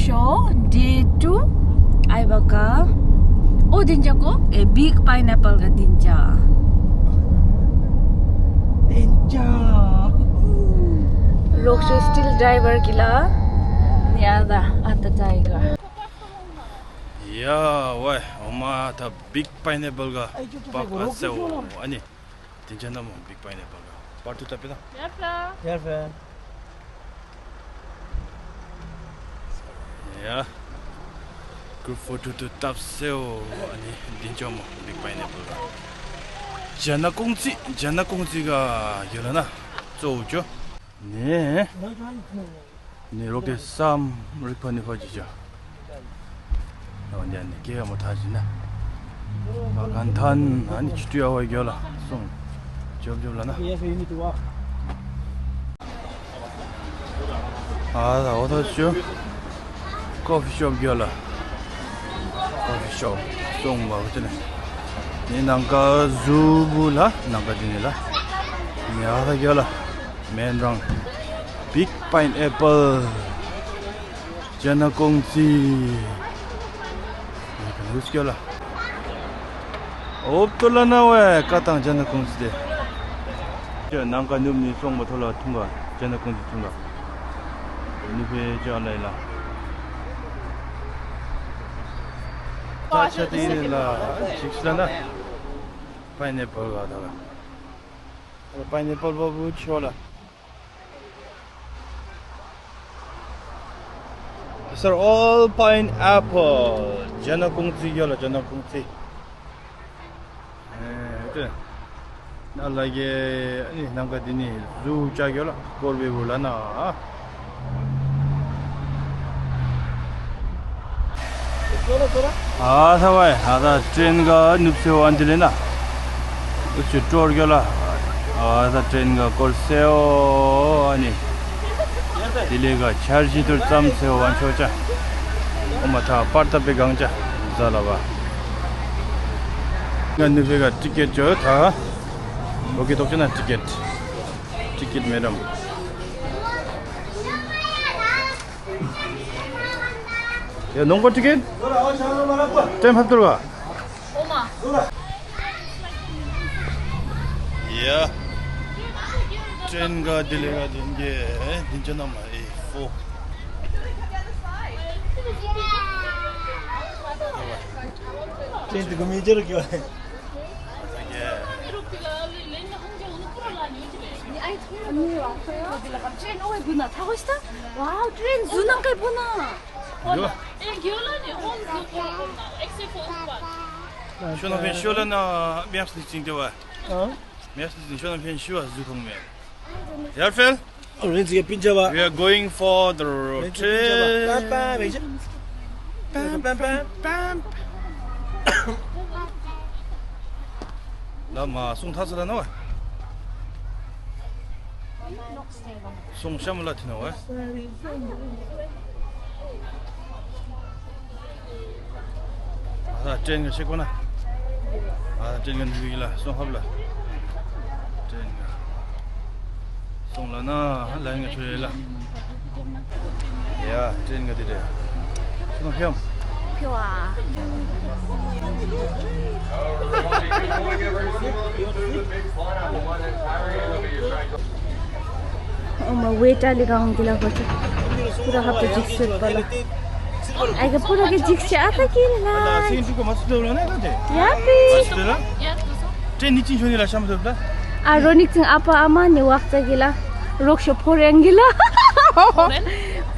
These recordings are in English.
show day 2 ai baka o dinja ko a big pineapple ga dinja Roksho still driver gila niada ata tiger ya wai oma ta big pineapple ga pak ase ani dinja na mo big pineapple ga partu tapida yarfa ya group photo to tap seo ani dinja mo big pineapple ga jana kongji ga 열어나 쪼죠 네 이렇게 쌈 리펀이 퍼지죠 언제 안 내게 뭐 다지나 간단 아니 주두야 이겨라 송 점점라나 나 어디죠 커피숍 겨라 커피숍 송가 어쩌네 니 난가 주불라 난가 지내라 야다 겨라 맨랑 big pineapple jana kongsi who's gala optolana we katang jana kongsi de je nangka numni song motola tunga jana kongsi tunga nibe jalaila tachadinila sikslana pineapple ga daga pineapple babu chola these are all pineapple jana kongsi yola jana kongsi na lage ni nangka dini zoo jagyola korbe bulana sawai ada train ga nupseo andilena uchu tor gyola ada train ga korseo ani 딜레가 차르지들 짬세요 완초자 엄마 다 파르타베 강자 잘라봐 간느베가 티켓 줘다 여기 독전한 티켓 매டம் 야 농거 티켓 템 합들어가 엄마 야 train का delay का दिन ये दिन जना मारे फो train तो घूमी जरूर क्यों है 트레인 오해 보나 타고 있어? 와우 트레인 누난 걸 보나 쇼나 편 쇼라나 미약스 징대와 미약스 쇼나 편 쇼아 주동면 Yarfel? We are going for the road trip. Lama song tasla na wa. Song shamla tina wa. Train ga shekona. Train ga nugila song habla. 송라나 라인가 줄라 야 트레인가 되래 손 형 좋아 엄마 왜 잘리가 온길라 거지 पूरा हफ्ते जिक्स वाला आगे पूरा के जिक्स आता किला सेन दुको मस्त होला ना कते यापी ट्रेन नीचे छोनीला समझबला Ironik thing apa ama ni waktu gila roksho poreng gila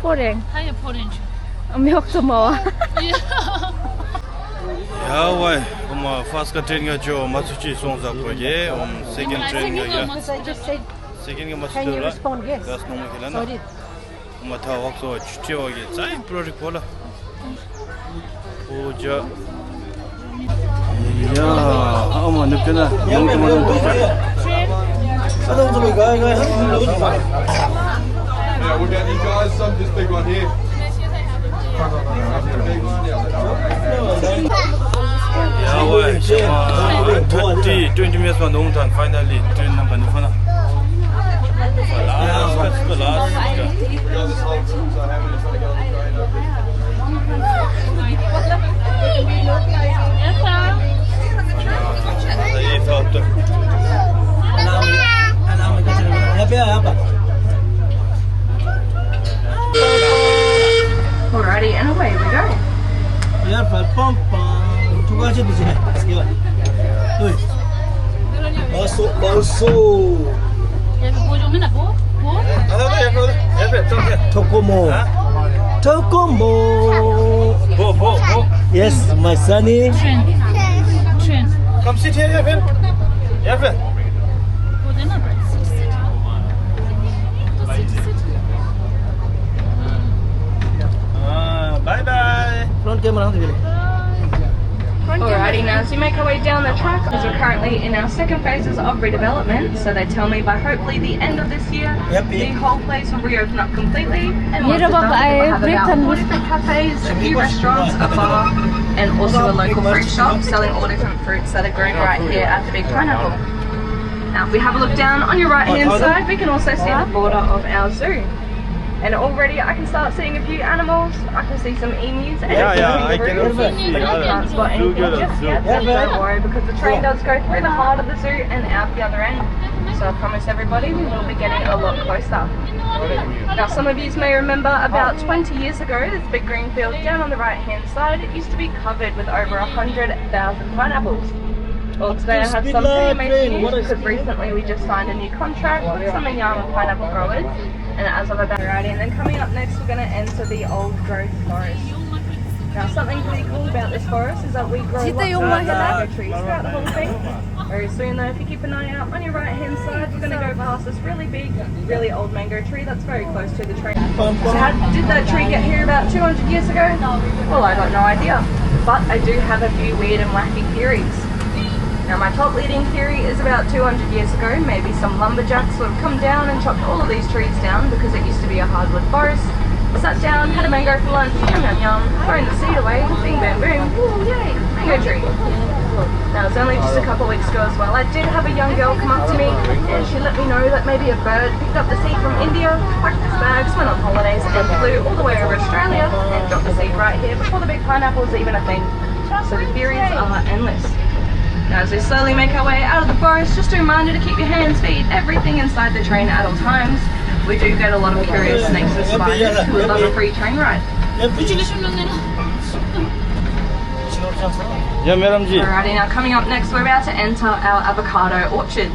poreng Hanya poreng ami waktu mau ya wai oma fast ka train ga jo matsuchi songza ko ye second train ga ya second ga matsuchi la gas no ma gila na oma ta wakso chutio ge chai project bola oja ya oma nupena Yeah, we'll get you guys some, this big one here. Yeah, wait, 20 minutes man long time finally train number nufana. Last. We got this whole trip, so how many just want to go on the train over? So. Tokomo. Yes, my sonny. Come sit here, Yafin. Yafin. Bye bye. Front camera. Alrighty, now as we make our way down the track, as we're currently in our second phases of redevelopment, so they tell me by hopefully the end of this year, the whole place will reopen up completely. And once it's done, we'll have about 4 different cafes, a few restaurants, a bar, and also a local fruit shop selling all different fruits that are grown right here at the Big Pineapple. Now, if we have a look down on your right-hand side, we can also see the border of our zoo. And already I can start seeing a few animals. I can see some emus and I can also see. but I can't spot anything just yet. So don't worry, because the train does go through the heart of the zoo and out the other end. So I promise everybody we will be getting a lot closer. Now some of you may remember about 20 years ago, this big green field down on the right hand side, it used to be covered with over 100,000 pineapples. Well, today I have some pretty amazing news because recently we just signed a new contract with some young pineapple growers. And as of about righty, and then coming up next, we're going to enter the old growth forest. Now, something pretty cool about this forest is that we grow lots of mango trees throughout the whole thing. Very soon, though, if you keep an eye out on your right-hand side, we're going to go past this really big, really old mango tree that's very close to the train. So, how did that tree get here about 200 years ago? Well, I got no idea, but I do have a few weird and wacky theories. Now my top leading theory is about 200 years ago, maybe some lumberjacks would have come down and chopped all of these trees down because it used to be a hardwood forest. Sat down, had a mango for lunch, yum yum yum, thrown the seed away, bing bam boom, woo yay, mango tree. Now it's only just a couple of weeks ago as well, I did have a young girl come up to me and she let me know that maybe a bird picked up the seed from India, packed its bags, went on holidays and flew all the way over Australia and dropped the seed right here before the big pineapple was even a thing. So the theories are endless. Now as we slowly make our way out of the forest, just a reminder to keep your hands, feet, everything inside the train at all times. We do get a lot of curious snakes and spiders who would love a free train ride. Alrighty, now coming up next, we're about to enter our avocado orchard.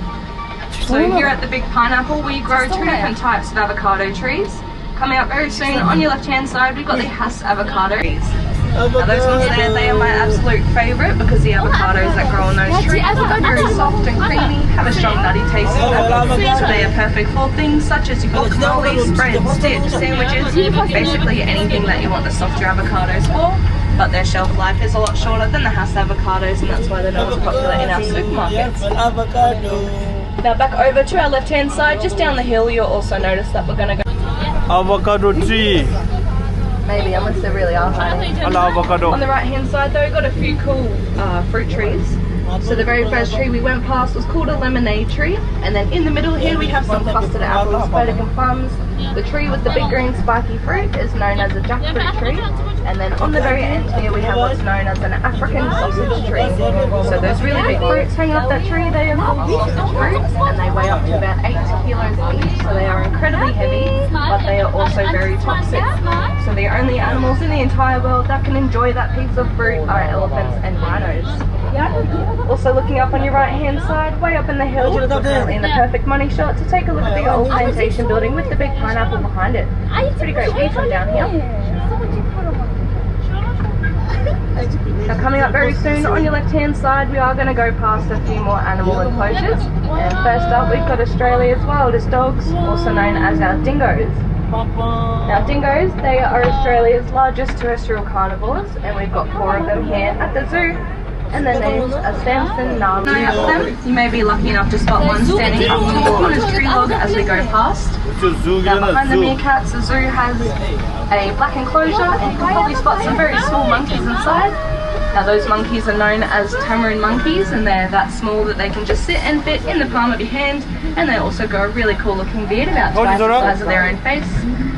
So here at the Big Pineapple, we grow 2 different types of avocado trees. Coming up very soon, on your left-hand side, we've got the Hass avocado trees. Now those ones there, they are my absolute favourite because the avocados that grow on those trees are very soft and creamy, have a strong nutty taste to them, so they are perfect for things such as your guacamole, spreads, dips, sandwiches, basically anything that you want to soft your avocados for. But their shelf life is a lot shorter than the Hass avocados, and that's why they're not as popular in our supermarkets. Now back over to our left hand side, just down the hill, you'll also notice that we're going to go Avocado tree. maybe, unless they really are hiding. Avocado. On the right hand side though, we've got a few cool fruit trees. So the very first tree we went past was called a lemonade tree, and then in the middle here we have some custard apples, Vatican plums. The tree with the big green spiky fruit is known as a jackfruit tree, and then on the very end here we have what's known as an African sausage tree. So those really big fruits hanging off that tree, they are called sausage fruits, and they weigh up to about 8 kilos each, so they are incredibly heavy, but they are also very toxic. So the only animals in the entire world that can enjoy that piece of fruit are elephants and rhinos. Also looking up on your right hand side, way up in the hills, we're currently in the perfect money shot to take a look at the old plantation building with the big pineapple behind it. Pretty great view from down here. Now coming up very soon, on your left hand side we are going to go past a few more animal enclosures. And first up we've got Australia's wildest dogs, also known as our dingoes. Now dingoes, they are Australia's largest terrestrial carnivores, and we've got 4 of them here at the zoo. And their names are Samson, Navi, and them. You may be lucky enough to spot one standing up to the corner's tree log as we go past. Now behind the meerkats, the zoo has a black enclosure, and you can probably spot some very small monkeys inside. Now those monkeys are known as tamarin monkeys, and they're that small that they can just sit and fit in the palm of your hand, and they also got a really cool looking beard, about twice the size of their own face.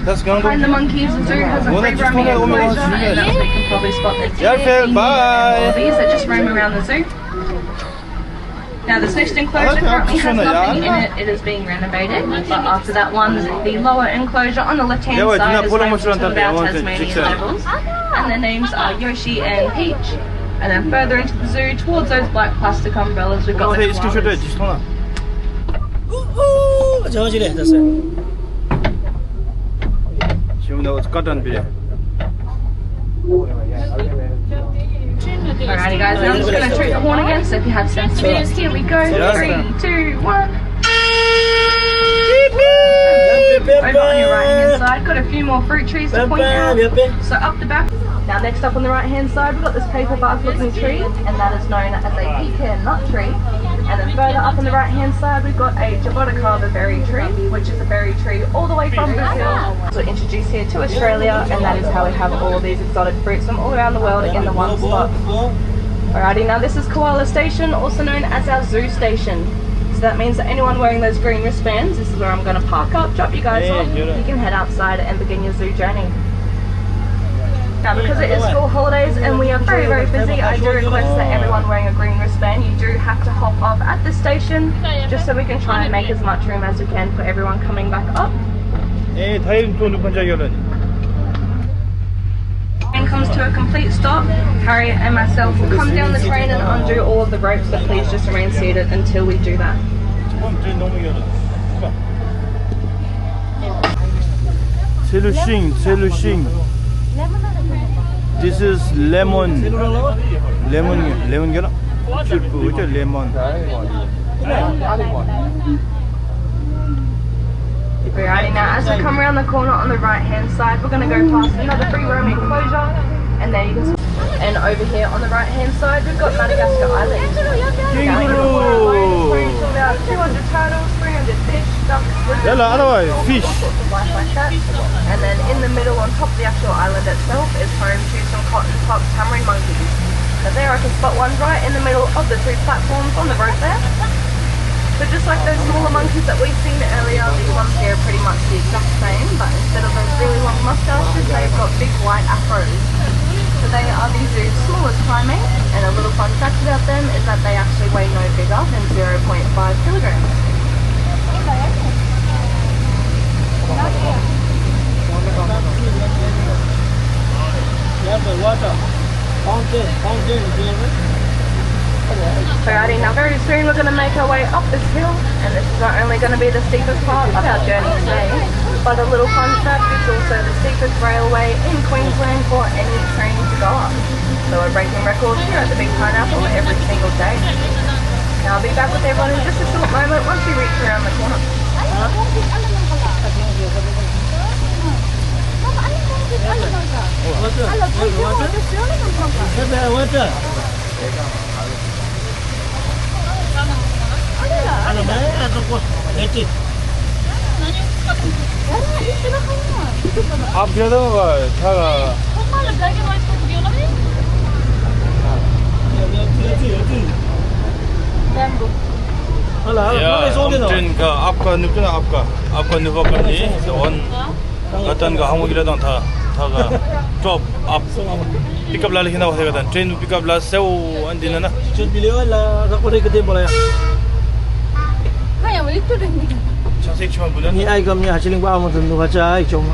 Behind the monkeys, the zoo has a free roaming enclosure, and that's where you can probably spot the deer, and wallabies that just roam around the zoo. Now this next enclosure currently has nothing in it, it is being renovated, but after that one, the lower enclosure on the left hand side is home to two of our Tasmanian levels, and their names are Yoshi and Peach. And then further into the zoo, towards those black plastic umbrellas, we've got the koalas. 정확히래 됐어요. 지금 나 cotton bile. Alrighty guys, now I'm just going to treat the horn again, so if you have sensitivities, here we go. 3, 2, 1. Over on your right hand side, got a few more fruit trees to point out. So up the back. Now next up on the right hand side, we've got this paper bark looking tree, and that is known as a pecan nut tree. And then further up on the right hand side, we've got a jaboticaba berry tree, which is a berry tree all the way from Brazil. So introduced here to Australia, and that is how we have all of these exotic fruits from all around the world in the one spot. Alrighty, now this is Koala Station, also known as our zoo station. So that means that anyone wearing those green wristbands, this is where I'm going to park up, drop you guys off. You can head outside and begin your zoo journey. Now because it is school holidays and we are very, very busy, I do request that everyone wearing a green wristband, you do have to hop off at the station, just so we can try and make as much room as we can for everyone coming back up. And comes to a complete stop, Harriet and myself will come down the train and undo all of the ropes, but please just remain seated until we do that. This is lemon. Lemon gala. Lemon. Alrighty, now as we come around the corner on the right hand side, we're going to go past another free roaming enclosure, and there you can see. And over here on the right hand side, we've got Madagascar Island. Now you can put about 200 turtles, 300 fish, ducks, fish. Life like that. And then in the middle, on top of the actual island itself, is home to some cotton top tamarin monkeys. So there I can spot one right in the middle of the 2 platforms on the road there. So just like those smaller monkeys that we've seen earlier, these ones here are pretty much the exact same, but instead of those really long mustaches, they've got big white afros. So they are the zoo's smallest primates, and a little fun fact about them is that they actually weigh no bigger than 0.5 kilograms. Alrighty, now very soon we're going to make our way up this hill, and this is not only going to be the steepest part of our journey today, but a little fun fact, it's also the steepest railway in Queensland for any train to go up. So we're breaking records here at the Big Pineapple every single day. Now I'll be back with everyone in just a short moment once we reach around the corner. आपका नुबा करनी one गतन का हम गिरा था drop up pick up la लिखना होगा train pick up la से वो अंदिना ना चल बिलियो ला रखोरे कते बोला हाय वो इतो देंगे चासे चमा बोला ni ai gam ni hachiling ba mo tun ba cha ai choma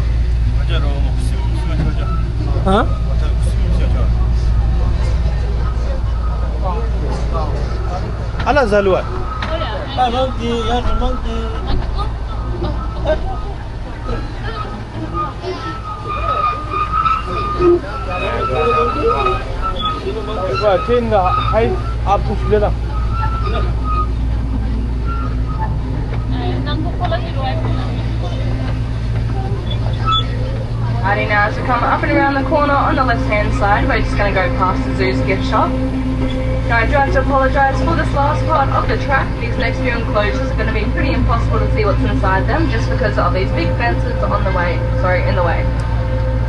aja ro mo ha ala zalwa ba monkey ya monkey Wah, train nggak high up tuh sudah lah. Alrighty, now as we come up and around the corner on the left hand side, we're just going to go past the zoo's gift shop. Now I do have to apologise for this last part of the track. These next few enclosures are going to be pretty impossible to see what's inside them just because of these big fences on the way, in the way.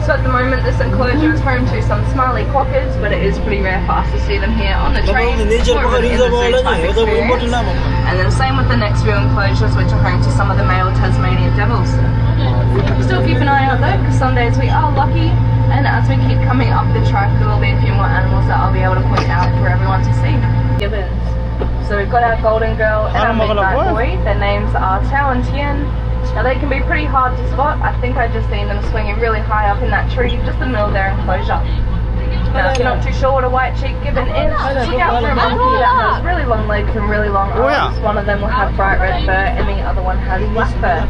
So at the moment this enclosure is home to some smiley quokkas, but it is pretty rare for us to see them here on the train or in the zoo type experience. And then same with the next few enclosures, which are home to some of the male Tasmanian devils. Still keep an eye out though, because some days we are lucky, and as we keep coming up the track there will be a few more animals that I'll be able to point out for everyone to see. Gibbons. So we've got our golden girl and our midnight boy. Their names are Tao and Tien. Now they can be pretty hard to spot. I think I just seen them swinging really high up in that tree just in the middle of their enclosure. Now, if you're not too sure what a white cheek gibbon is, just look out for a monkey that has really long legs and really long arms. One of them will have bright red fur and the other one has black fur.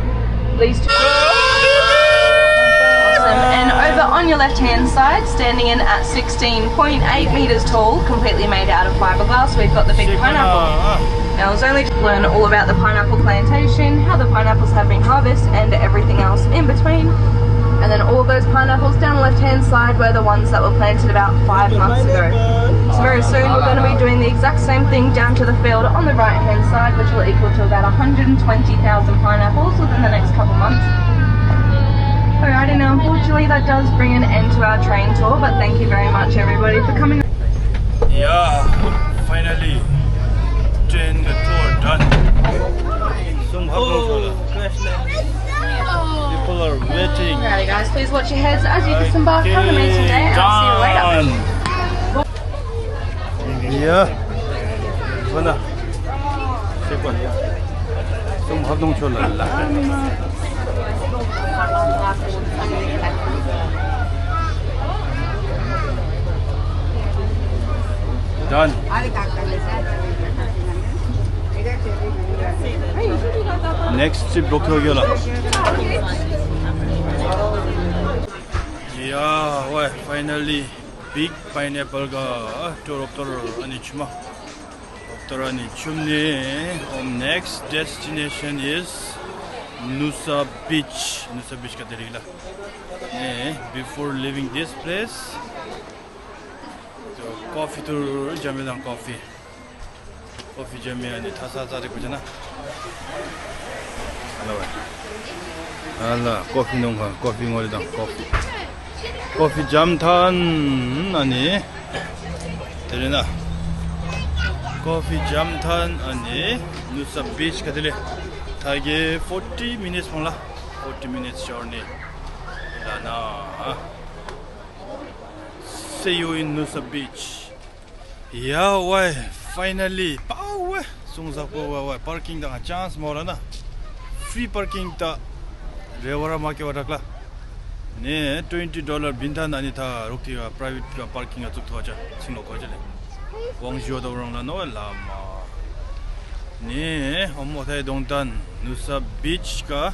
These two. And over on your left hand side, standing in at 16.8 meters tall, completely made out of fiberglass, we've got the big pineapple. Now I was only to learn all about the pineapple plantation, how the pineapples have been harvested and everything else in between. And then all of those pineapples down the left hand side were the ones that were planted about 5 months ago. So very soon we're going to be doing the exact same thing down to the field on the right hand side, which will equal to about 120,000 pineapples within the next couple months. Alrighty, now unfortunately that does bring an end to our train tour, but thank you very much everybody for coming. Yeah, finally train tour done. Some people are waiting. Alrighty guys, please watch your heads as you disembark. Have an amazing day and I'll see you later. Yeah. Bueno. Second. Some 합동초라. Done. Next trip 목표결라. Yeah, well, finally big pineapple 가 toroptor 아니 주마. toroptor 아니 춤니. Next destination is NOOSA beach. NOOSA beach 가 데리라. 네, before leaving this place, coffee tour 자매당 coffee. coffee 자매 아니 타사자리 거잖아. 알라 커피 농가 커피 몰다 커피 커피 잠탄 아니 들리나 커피 잠탄 아니 NOOSA beach 가들래 타게 40 minutes 몰라 40 minutes journey 라나 see you in NOOSA beach. Yeah, why finally power 송사고 와 parking 다 chance 몰라나 free parking ta rewara make warakla ne $20 bintan ani tha rokti ga private ka parking achuk thoja singlo ko jale wangjo da rong la no la ma ne hommo thai dongtan NOOSA beach ka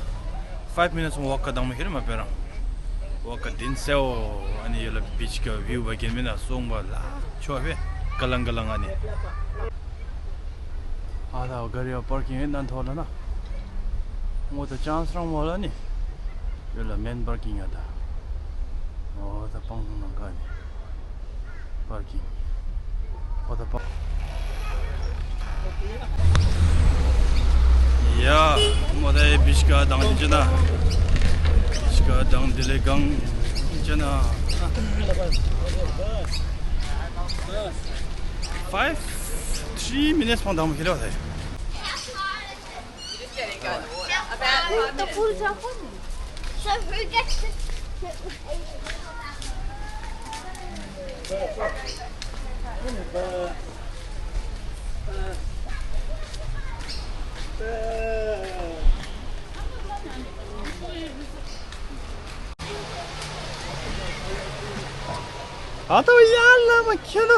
5 minutes walk ka dang ma hir ma pera walk ka din seo ani yela beach ka view ba gen mena song ba la chobe galang galang ani ada gari parking nan thola na mo the chance rang wala ni yela main parking ada oh the pang nang ka ni parking oh the ya mo the bishka dang jana bishka dang dilegang jana 3 minutes pang dang kilo hai The pools are fun. So who gets to... 아, 또 야라 막혀나.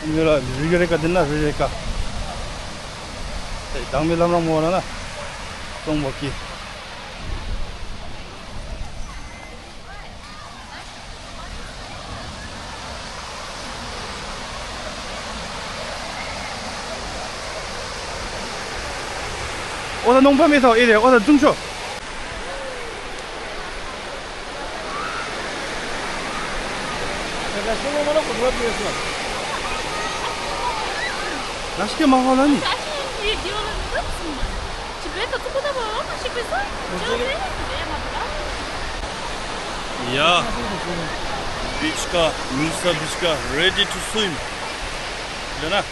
이거라 리그레가 됐나 리그레가. 당밀람랑 뭐하나? 똥 먹기. 어디 농범에서 이래 어디 중초 제가 소금으로 구워드렸어 맛있게 먹어라니 야 비치가 NOOSA 비치가 ready to swim 되나?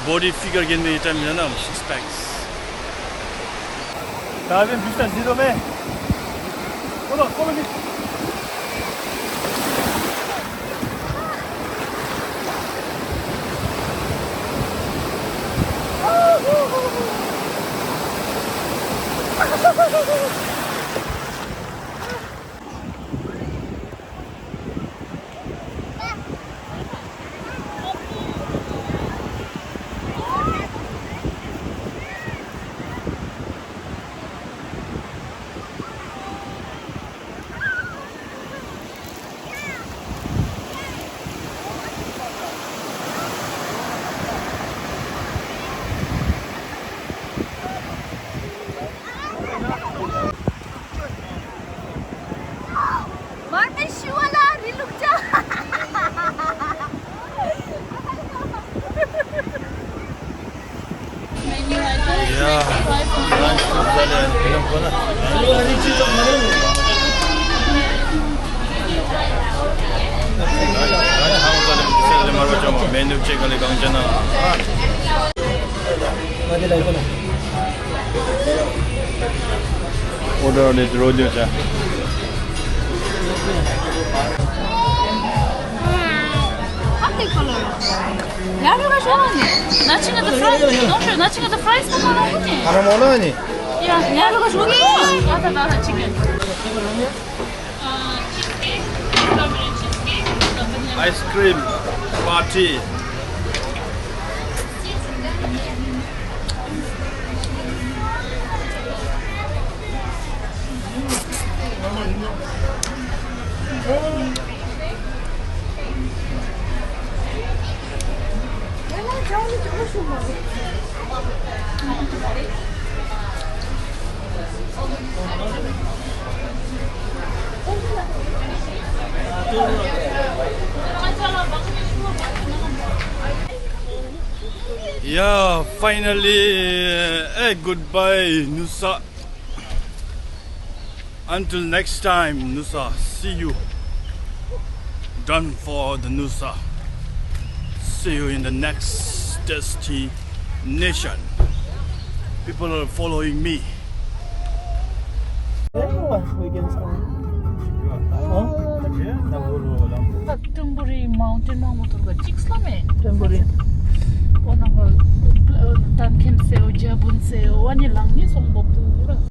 body figure 겠네 이 타임에는 six packs. 다음엔 비슷한 지점에 꼬르기. 메뉴 체크를 강전하. 오더를 들어오자. 야루가 좋아하네. 나중에 더 프라이스. 너무 나중에 더 프라이스 먹어보니. 하나 먹으니? 야, 야루가 좋아해. 나다 치킨. 아이스크림 파티. Yeah, finally, goodbye, NOOSA. Until next time, NOOSA. See you. Done for the NOOSA. See you in the next destination. People are following me. Khordungpa mountain motor ga chikslame. Onang tan kem seo jabun seo wani lang ni song bopu.